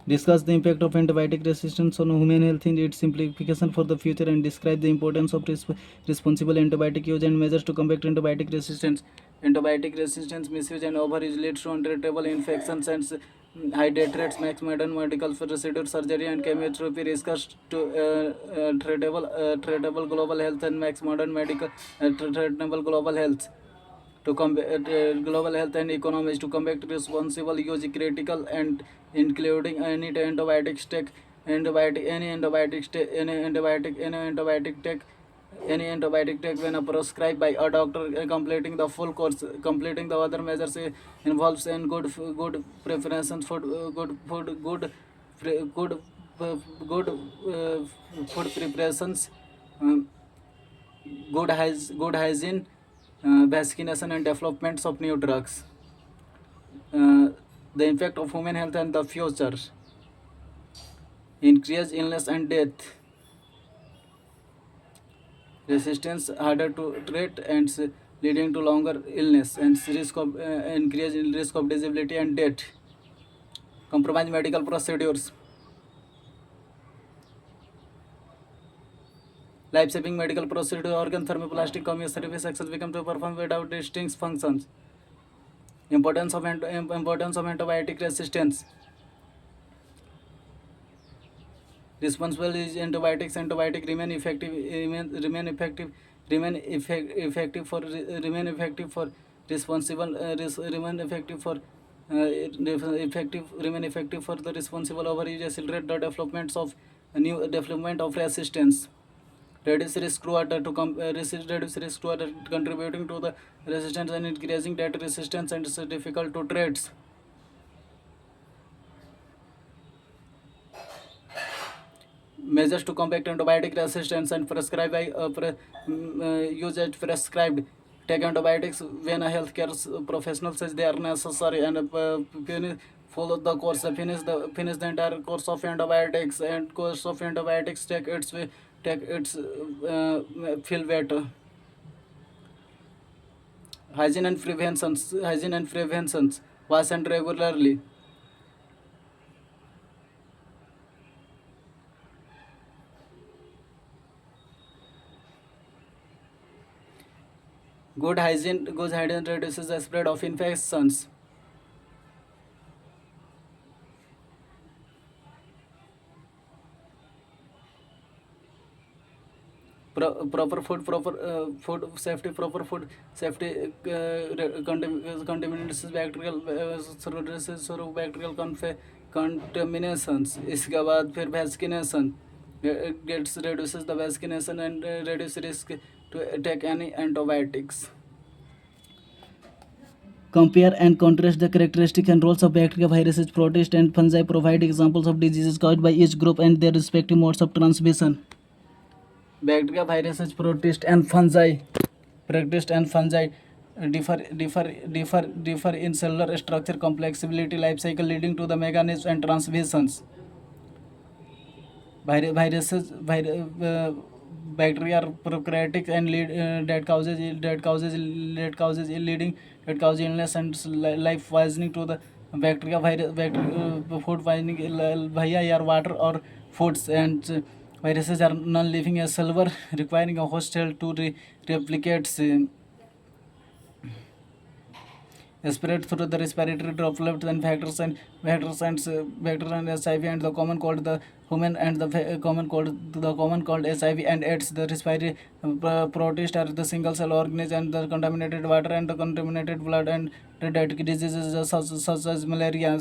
Discuss the impact of antibiotic resistance on human health in its implication for the future, and describe the importance of responsible antibiotic use and measures to combat antibiotic resistance. Antibiotic resistance misuse and overuse leads to untreatable infections and high death rates, makes modern medical procedure, surgery, and chemotherapy risks to treatable global health, and makes modern medical treatable global health to combat global health and economies. To combat responsible use critical and including any antibiotic take any antibiotic take when prescribed by a doctor, completing the full course. Completing the other measures involves in good preparations food good food good good good food preparations, um, good hygiene, vaccination and developments of new drugs. Uh, the impact of human health and the future: increased illness and death, resistance harder to treat and leading to longer illness and risk of increase in risk of disability and death. Compromise medical procedures: life-saving medical procedure, organ thermoplastic chemotherapy success become to perform without distinct functions. Importance of antibiotic resistance: responsible is antibiotics. Antibiotic remain effective for responsible remain effective for the responsible overuse, accelerate the development of resistance. Reduce risk to water to reduce risk to water, contributing to the resistance and increasing that resistance and is difficult to treat. Measures to combat antibiotic resistance and prescribe by use it prescribed. Take antibiotics when a healthcare professional says they are necessary, and follow the course. Finish the entire course of antibiotics, and course of antibiotics take its fill weight. Hygiene and preventions: wash and regularly. Good hygiene reduces the spread of infections. Proper food safety. Proper food safety contaminates bacterial reduces bacterial contaminations. इसके बाद फिर vaccination gets reduces the vaccination and reduce risk to take any antibiotics. Compare and contrast the characteristics and roles of bacteria, viruses, protists, and fungi. Provide examples of diseases caused by each group and their respective modes of transmission. Bacteria, viruses, protists and fungi differ in cellular structure, complexity, life cycle, leading to the mechanisms and transmissions. Viruses, bacteria are prokaryotic and that causes leading that causes illness and life poisoning to the food poisoning via air, water, or foods. And viruses are non-living as cellular, requiring a host cell to replicate. Spread through the respiratory droplets and bacteria and HIV and the common cold, the human and the common cold HIV and AIDS. The respiratory protists are the single cell organisms, and the contaminated water and the contaminated blood and the dead diseases such as malaria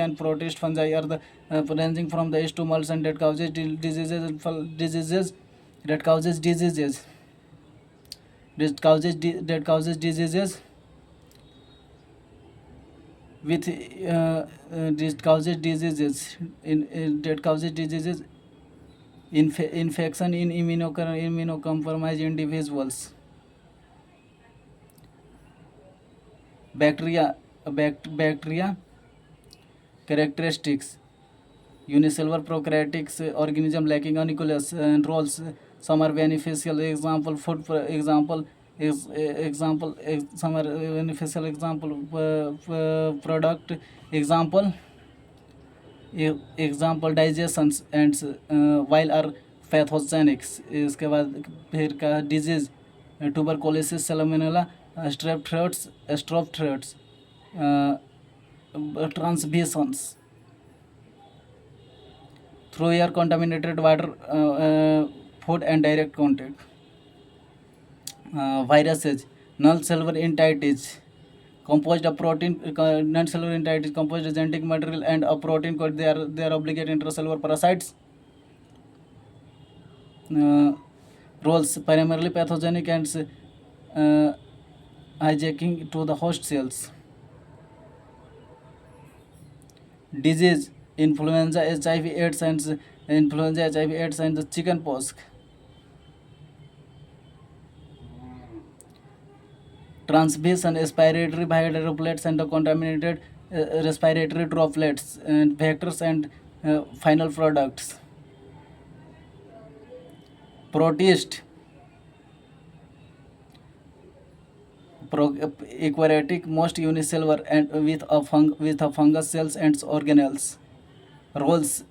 and protist. Fungi are the ranging from the H2 moles and that causes diseases with this causes diseases in that causes diseases infection in immunocompromised individuals. Bacteria characteristics: unicellular prokaryotic organism lacking nucleus and roles. Some are beneficial. Example food. Some are beneficial. Example product. Example example digestions and while are pathogenics. इसके बाद फिर का disease tuberculosis, salmonella, streptothrix, transmissions through air, contaminated water, food and direct contact. Viruses, non-cellular entities composed of protein, non-cellular entities composed of genetic material and a protein code. They are obligate intracellular parasites. Uh, Roles primarily pathogenic and uh, hijacking to the host cells. Disease, influenza, HIV/AIDS and the chickenpox. Transmission, respiratory droplets and the contaminated respiratory droplets and vectors and final products. Protist, aquatic, most unicellular and with a fungus cells and organelles. Roles.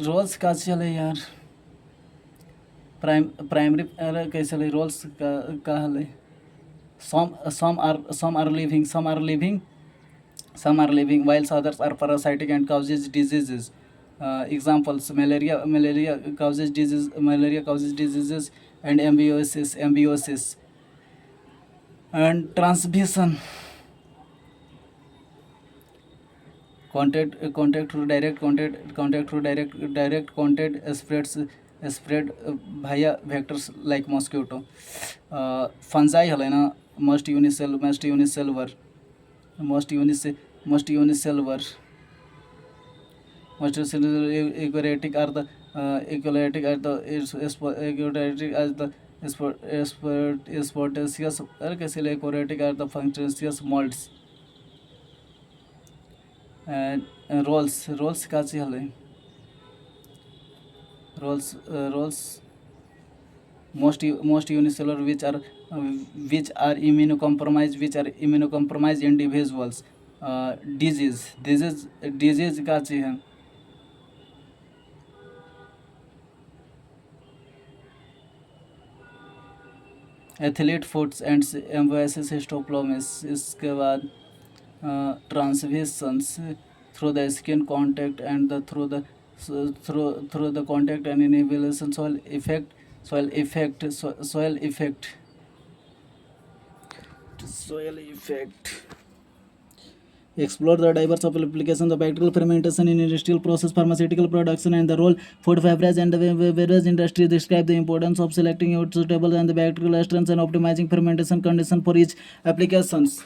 Roles का चले यार, primary कैसे चले roles का हले। Some are living while others are parasitic and causes diseases. Examples: malaria causes diseases and ambiosis and transmission. Contact through direct contact spread via vectors like mosquito. Fungi हले ना, most unicellular eukaryotic are the sporoecious कैसे eukaryotic are the functitious molds. And roles का ची हले roles most unicellular which are immunocompromised individuals. Disease का ची है athlete foots and एम्बोसिस हिस्टोप्लोमिस. इसके बाद transmissions through the skin contact and through the contact and inhalation. Soil effect. Explore the diverse of applications of bacterial fermentation in industrial process, pharmaceutical production, and the role food, beverage, and the various industries. Describe the importance of selecting out suitable and the bacterial strains and optimizing fermentation condition for each applications.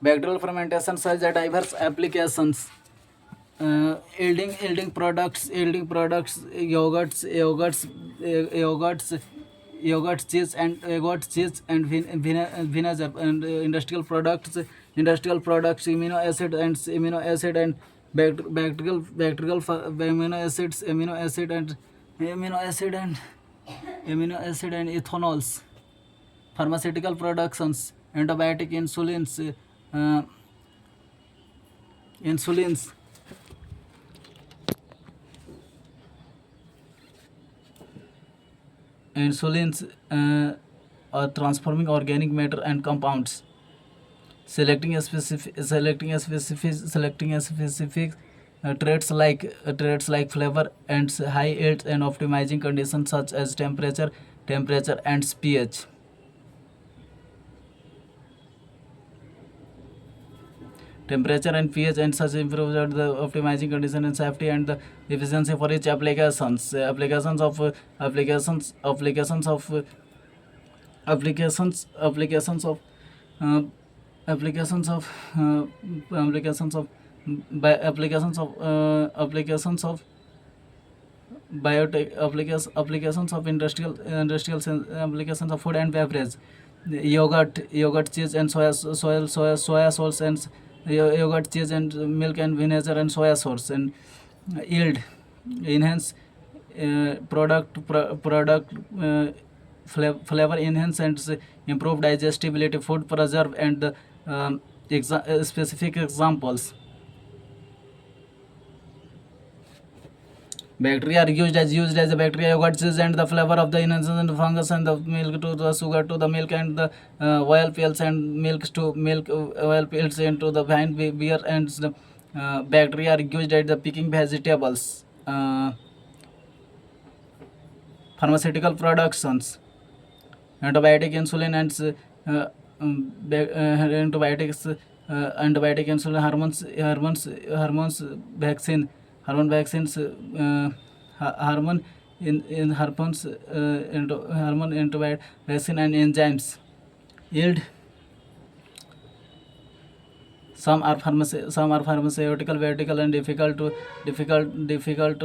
Bacterial fermentation has diverse applications. Yielding products, yogurts, cheese and vinegar, and industrial products, amino acid and bacterial amino acid and ethanols. Pharmaceutical productions, antibiotic, insulins, are transforming organic matter and compounds. Selecting a specific traits like flavor and high yields and optimizing conditions such as temperature and pH. Temperature and pH and such improve the optimizing condition and safety and the efficiency for each applications. Applications of biotech, applications of industrial applications of food and beverage. yogurt, cheese, and soya sauce, and yogurt, cheese, and milk, and vinegar, and soya sauce, and yield, enhance, product flavor enhance, and improve digestibility, food preserve, and the specific examples. Bacteria are used as a bacteria yogurt cheese, and the flavor of the enhances and the fungus, and the milk to the sugar to the milk, and the oil pills and milk to milk, oil pills into the wine, beer, and the bacteria are used at the picking vegetables. Pharmaceutical productions, antibiotic, insulin, and antibiotics, antibiotic, insulin, hormones, vaccine, hormone vaccines, hormone in hormones, hormone antibiotic vaccine, and enzymes. Yield. Some are pharmaceutical, vertical, and difficult to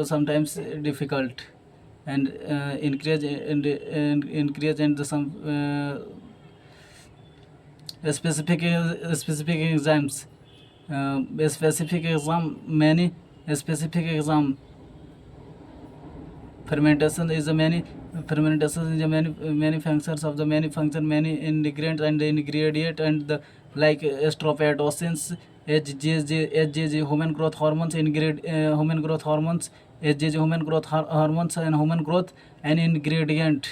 sometimes difficult, and increase and some specific exams. Specific exam, many specific exam. Fermentation is a many functions of the many function, many ingredients, and the ingredient, and the like estropatoxins, HGG, human growth hormones, human growth hormones, HGG, human growth hormones, and human growth and ingredient.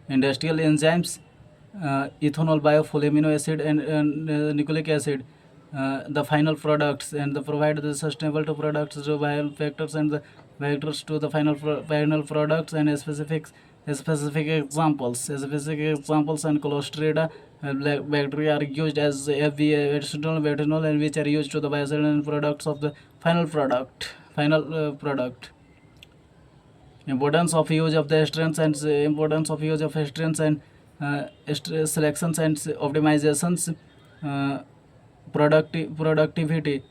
Industrial enzymes, ethanol, biofuel, amino acid, and nucleic acid, the final products, and the provide the sustainable to products to biofactors, and the vectors to the final products, and specific examples. And Clostridia bacteria are used as additional retinol, and which are used to the biocidal products of the final product. Importance of use of the strengths, and importance of use of strengths, and selections, and optimizations. Productivity.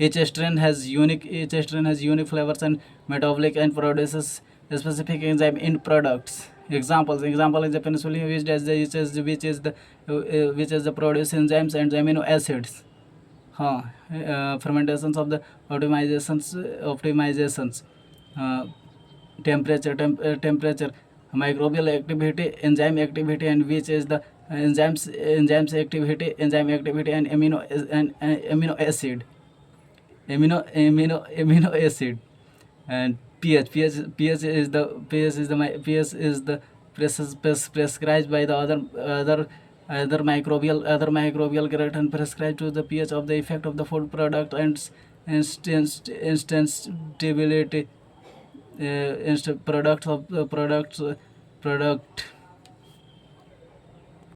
Each strain has unique flavors and metabolic, and produces a specific enzyme in products. Example is the penicillin used as which is the produce enzymes and amino acids. Fermentations of the optimizations. Temperature, microbial activity, enzyme activity, and which is the enzyme activity, and amino acid. And pH is the prescribed by the other microbial character, and prescribed to the pH of the effect of the food product, and instant stability, product